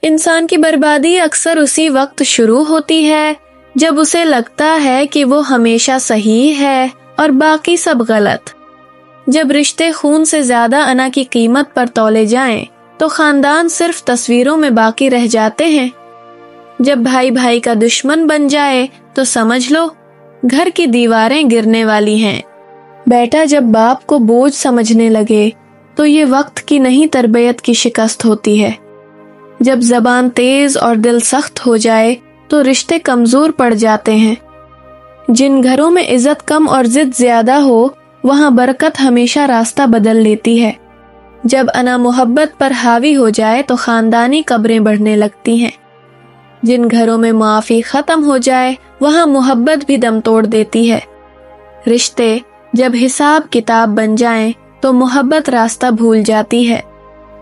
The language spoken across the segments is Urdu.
انسان کی بربادی اکثر اسی وقت شروع ہوتی ہے جب اسے لگتا ہے کہ وہ ہمیشہ صحیح ہے اور باقی سب غلط۔ جب رشتے خون سے زیادہ انا کی قیمت پر تولے جائیں تو خاندان صرف تصویروں میں باقی رہ جاتے ہیں۔ جب بھائی بھائی کا دشمن بن جائے تو سمجھ لو گھر کی دیواریں گرنے والی ہیں۔ بیٹا جب باپ کو بوجھ سمجھنے لگے تو یہ وقت کی نہیں تربیت کی شکست ہوتی ہے۔ جب زبان تیز اور دل سخت ہو جائے تو رشتے کمزور پڑ جاتے ہیں۔ جن گھروں میں عزت کم اور ضد زیادہ ہو وہاں برکت ہمیشہ راستہ بدل لیتی ہے۔ جب انا محبت پر حاوی ہو جائے تو خاندانی قبریں بڑھنے لگتی ہیں۔ جن گھروں میں معافی ختم ہو جائے وہاں محبت بھی دم توڑ دیتی ہے۔ رشتے جب حساب کتاب بن جائیں تو محبت راستہ بھول جاتی ہے۔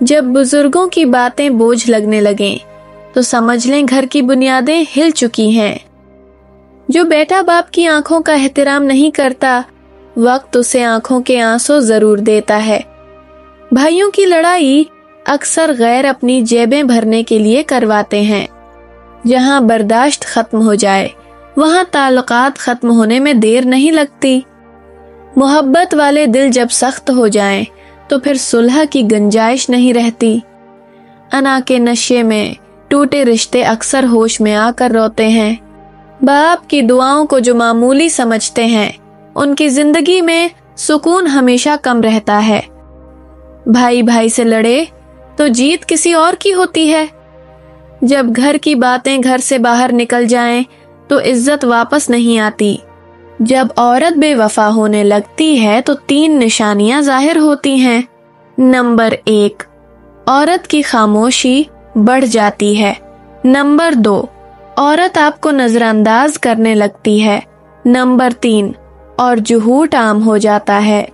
جب بزرگوں کی باتیں بوجھ لگنے لگیں تو سمجھ لیں گھر کی بنیادیں ہل چکی ہیں۔ جو بیٹا باپ کی آنکھوں کا احترام نہیں کرتا وقت اسے آنکھوں کے آنسو ضرور دیتا ہے۔ بھائیوں کی لڑائی اکثر غیر اپنی جیبیں بھرنے کے لیے کرواتے ہیں۔ جہاں برداشت ختم ہو جائے وہاں تعلقات ختم ہونے میں دیر نہیں لگتی۔ محبت والے دل جب سخت ہو جائیں تو پھر صلح کی گنجائش نہیں رہتی۔ انا کے نشے میں ٹوٹے رشتے اکثر ہوش میں آ کر روتے ہیں۔ باپ کی دعاؤں کو جو معمولی سمجھتے ہیں ان کی زندگی میں سکون ہمیشہ کم رہتا ہے۔ بھائی بھائی سے لڑے تو جیت کسی اور کی ہوتی ہے۔ جب گھر کی باتیں گھر سے باہر نکل جائیں تو عزت واپس نہیں آتی۔ جب عورت بے وفا ہونے لگتی ہے تو 3 نشانیاں ظاہر ہوتی ہیں۔ نمبر 1، عورت کی خاموشی بڑھ جاتی ہے۔ نمبر 2، عورت آپ کو نظر انداز کرنے لگتی ہے۔ نمبر 3، اور جھوٹ عام ہو جاتا ہے۔